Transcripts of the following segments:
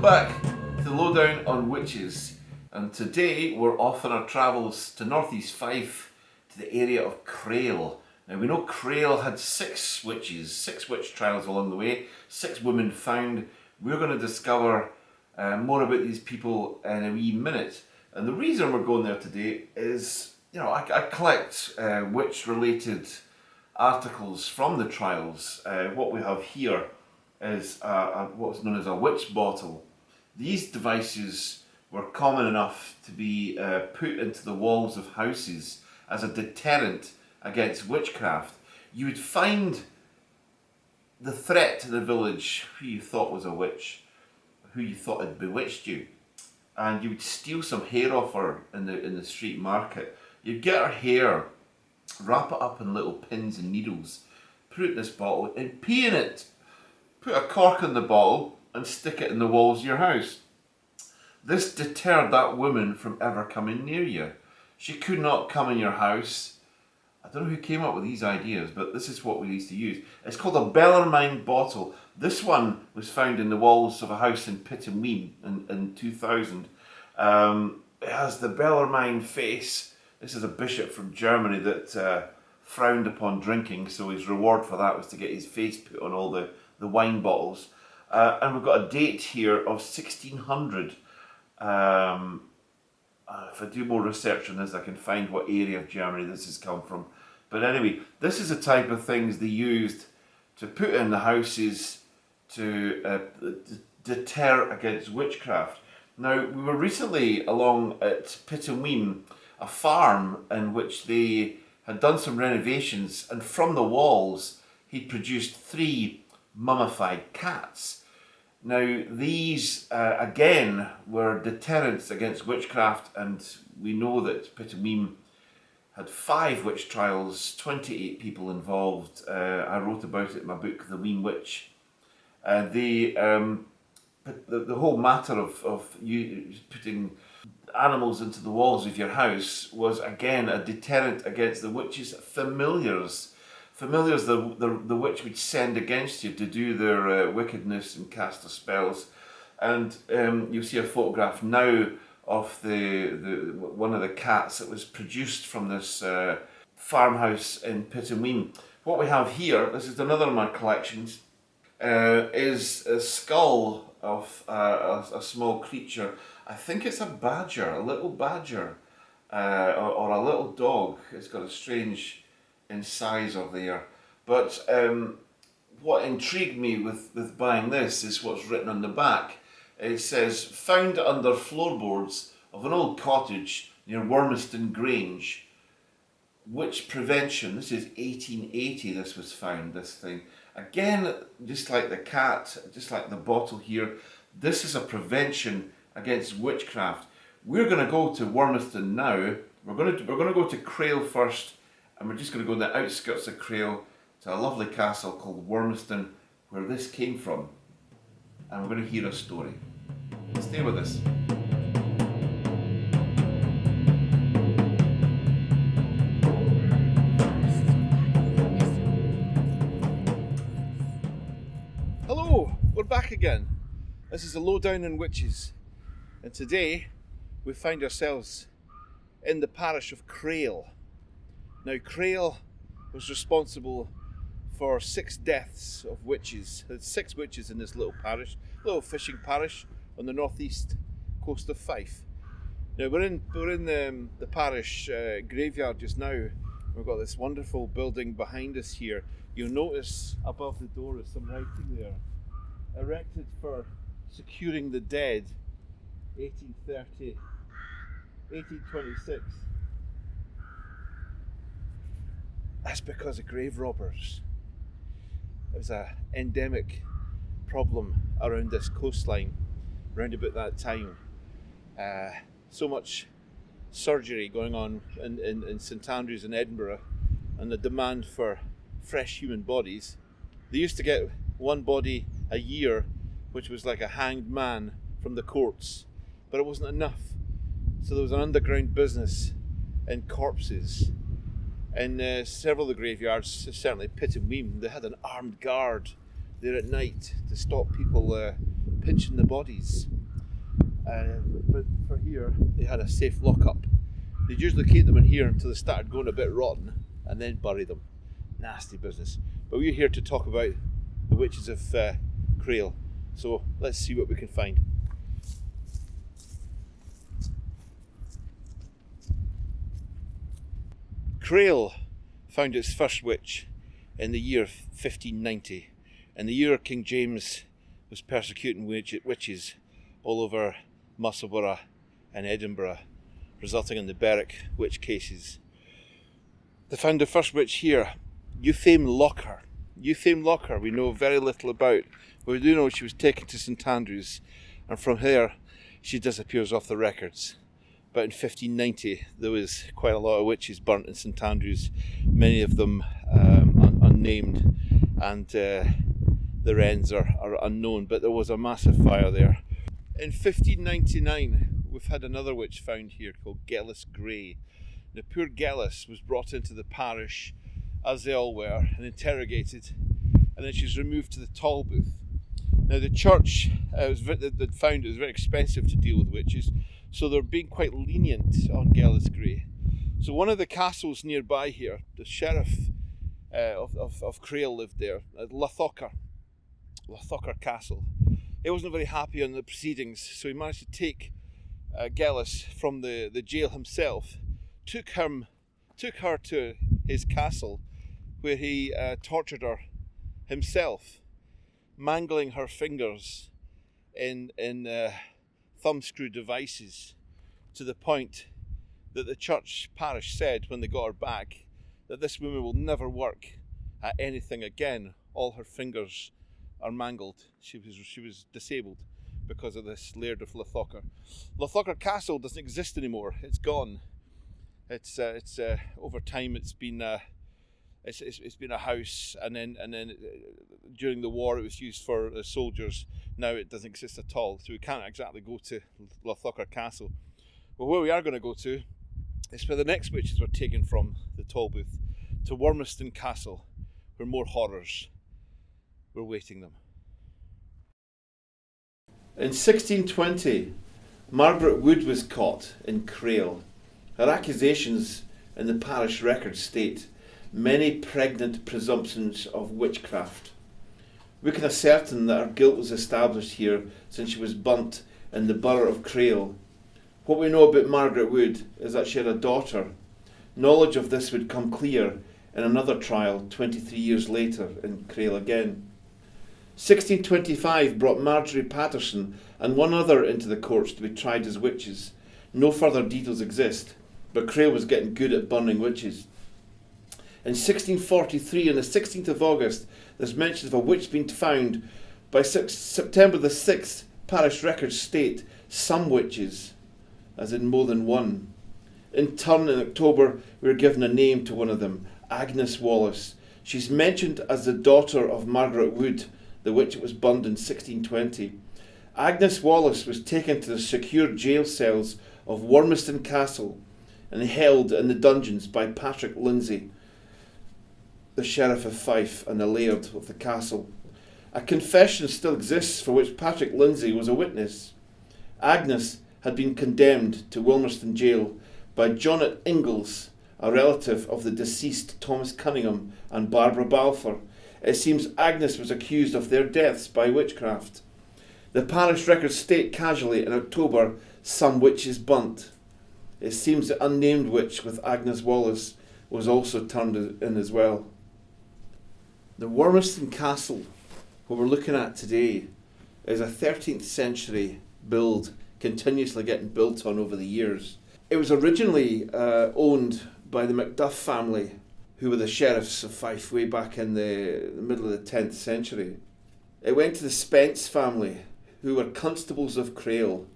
back to the Lowdown on Witches, and today we're off on our travels to northeast Fife to the area of Crail. Now we know Crail had 6 witches, 6 witch trials along the way, 6 women found. We're going to discover more about these people in a wee minute, and the reason we're going there today is, you know, I collect witch related articles from the trials. What we have here is what's known as a witch bottle. These devices were common enough to be put into the walls of houses as a deterrent against witchcraft. You would find the threat to the village who you thought was a witch, who you thought had bewitched you, and you would steal some hair off her in the street market. You'd get her hair, wrap it up in little pins and needles, put it in this bottle and pee in it. Put a cork in the bottle and stick it in the walls of your house. This deterred that woman from ever coming near you. She could not come in your house. I don't know who came up with these ideas, but this is what we used to use. It's called a Bellarmine bottle. This one was found in the walls of a house in Pittenweem in 2000. It has the Bellarmine face. This is a bishop from Germany that frowned upon drinking, so his reward for that was to get his face put on all the wine bottles. And we've got a date here of 1600. If I do more research on this, I can find what area of Germany this has come from. But anyway, this is the type of things they used to put in the houses to deter against witchcraft. Now, we were recently along at Pittenweem, a farm in which they had done some renovations, and from the walls he'd produced 3 mummified cats. Now these again were deterrents against witchcraft, and we know that Pittenweem had 5 witch trials, 28 people involved. I wrote about it in my book The Weem Witch. The whole matter of you putting animals into the walls of your house was again a deterrent against the witches' familiars. Familiars the witch would send against you to do their wickedness and cast their spells. And you'll see a photograph now of the one of the cats that was produced from this farmhouse in Pittenweem. What we have here, this is another of my collections, is a skull of a small creature. I think it's a badger, a little badger, or a little dog. It's got a strange incisor there. But what intrigued me with buying this is what's written on the back. It says, found under floorboards of an old cottage near Wormiston Grange. Witch prevention. This is 1880 this was found, this thing. Again, just like the cat, just like the bottle here, this is a prevention against witchcraft. We're going to go to Wormiston now. We're going to go to Crail first, and we're just going to go on the outskirts of Crail to a lovely castle called Wormiston, where this came from. And we're going to hear a story. Stay with us. Hello, we're back again. This is the Lowdown on Witches. And today we find ourselves in the parish of Crail. Now, Crail was responsible for 6 deaths of witches. There's 6 witches in this little parish, little fishing parish on the northeast coast of Fife. Now we're in the parish graveyard just now. We've got this wonderful building behind us here. You'll notice above the door is some writing there. Erected for securing the dead, 1830, 1826. That's because of grave robbers. It was an endemic problem around this coastline, around about that time. So much surgery going on in St Andrews in Edinburgh, and the demand for fresh human bodies. They used to get 1 body a year, which was like a hanged man from the courts, but it wasn't enough. So there was an underground business in corpses. In several of the graveyards, certainly Pittenweem, they had an armed guard there at night to stop people pinching the bodies. But for here, they had a safe lockup. They'd usually keep them in here until they started going a bit rotten and then bury them. Nasty business. But we're here to talk about the witches of Crail. So let's see what we can find. Crail found its first witch in the year 1590, in the year King James was persecuting witches all over Musselburgh and Edinburgh, resulting in the Berwick witch cases. They found the first witch here, Euphame Locker. Euphame Locker we know very little about, but we do know she was taken to St Andrews, and from here she disappears off the records. But in 1590 there was quite a lot of witches burnt in St Andrews, many of them unnamed, and their ends are unknown, but there was a massive fire there. In 1599 we've had another witch found here called Gellis Grey. The poor Gellis was brought into the parish, as they all were, and interrogated, and then she was removed to the Tolbooth. Now the church that found it was very expensive to deal with witches, so they're being quite lenient on Gellis Grey. So one of the castles nearby here, the sheriff of Crail lived there, at Lothocker Castle. He wasn't very happy on the proceedings, so he managed to take Gellis from the jail himself, took her to his castle, where he tortured her himself, mangling her fingers in thumbscrew devices, to the point that the church parish said when they got her back that this woman will never work at anything again. All her fingers are mangled. She was disabled because of this Laird of Lothocker. Lothocker Castle doesn't exist anymore. It's gone. It's over time it's been a house, and then during the war it was used for soldiers. Now it doesn't exist at all, so we can't exactly go to Lothocker Castle. But where we are going to go to is where the next witches were taken from the Tolbooth, to Wormiston Castle, where more horrors were waiting them. In 1620, Margaret Wood was caught in Crail. Her accusations in the parish records state many pregnant presumptions of witchcraft. We can ascertain that her guilt was established here since she was burnt in the borough of Crail. What we know about Margaret Wood is that she had a daughter. Knowledge of this would come clear in another trial 23 years later in Crail again. 1625 brought Marjorie Patterson and one other into the courts to be tried as witches. No further details exist, but Crail was getting good at burning witches. In 1643, on the 16th of August, there's mention of a witch being found. By September the 6th, parish records state some witches, as in more than one. In turn, in October, we were given a name to one of them, Agnes Wallace. She's mentioned as the daughter of Margaret Wood, the witch that was burned in 1620. Agnes Wallace was taken to the secure jail cells of Wormiston Castle and held in the dungeons by Patrick Lindsay, the Sheriff of Fife and the Laird of the castle. A confession still exists for which Patrick Lindsay was a witness. Agnes had been condemned to Wilmerston Jail by Jonet Ingalls, a relative of the deceased Thomas Cunningham and Barbara Balfour. It seems Agnes was accused of their deaths by witchcraft. The parish records state casually in October, some witches burnt. It seems the unnamed witch with Agnes Wallace was also turned in as well. The Wormiston Castle, what we're looking at today, is a 13th century build, continuously getting built on over the years. It was originally owned by the Macduff family, who were the sheriffs of Fife way back in the middle of the 10th century. It went to the Spence family, who were constables of Crail.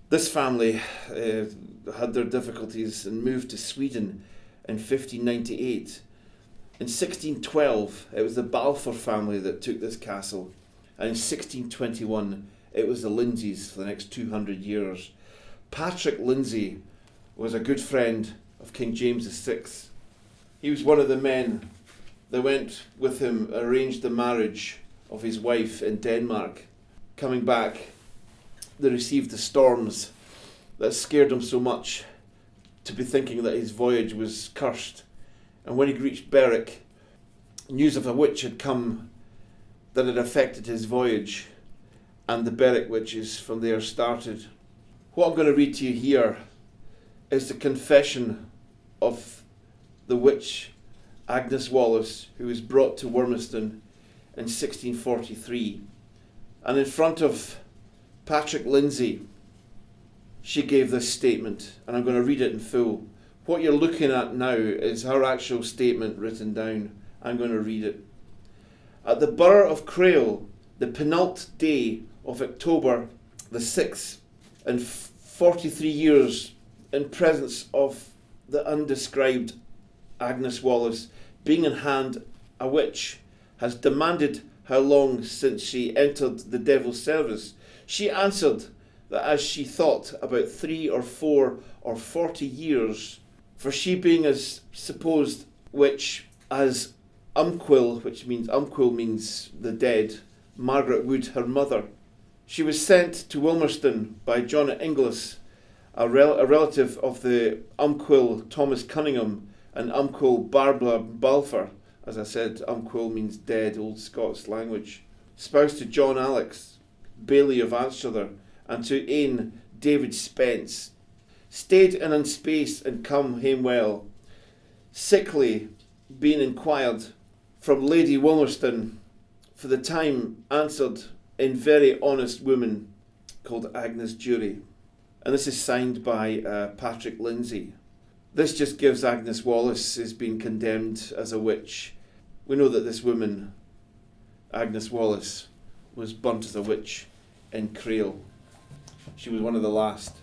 This family had their difficulties and moved to Sweden in 1598. In 1612, it was the Balfour family that took this castle, and in 1621, it was the Lindsays for the next 200 years. Patrick Lindsay was a good friend of King James VI. He was one of the men that went with him, arranged the marriage of his wife in Denmark. coming back, they received the storms that scared him so much to be thinking that his voyage was cursed. And when he reached Berwick, news of a witch had come that had affected his voyage, and the Berwick witches from there started. What I'm going to read to you here is the confession of the witch Agnes Wallace, who was brought to Wormiston in 1643. And in front of Patrick Lindsay, she gave this statement, and I'm going to read it in full. What you're looking at now is her actual statement written down. I'm going to read it. At the borough of Crail, the penult day of October the 6th, in 43 years, in presence of the undescribed Agnes Wallace, being in hand a witch, has demanded how long since she entered the devil's service. She answered that as she thought about 3 or 4 or 40 years, for she being as supposed witch as Umquill, which means Umquill means the dead, Margaret Wood, her mother. She was sent to Wilmerston by John Inglis, a relative of the Umquill Thomas Cunningham and Umquill Barbara Balfour. As I said, Umquill means dead, Old Scots language. Spouse to John Alex, Bailey of Anstruther, and to Ain David Spence. Stayed in space and come hame well. Sickly, being inquired from Lady Wilmerston, for the time answered in very honest woman called Agnes Jury. And this is signed by Patrick Lindsay. This just gives Agnes Wallace as being condemned as a witch. We know that this woman, Agnes Wallace, was burnt as a witch in Crail. She was one of the last.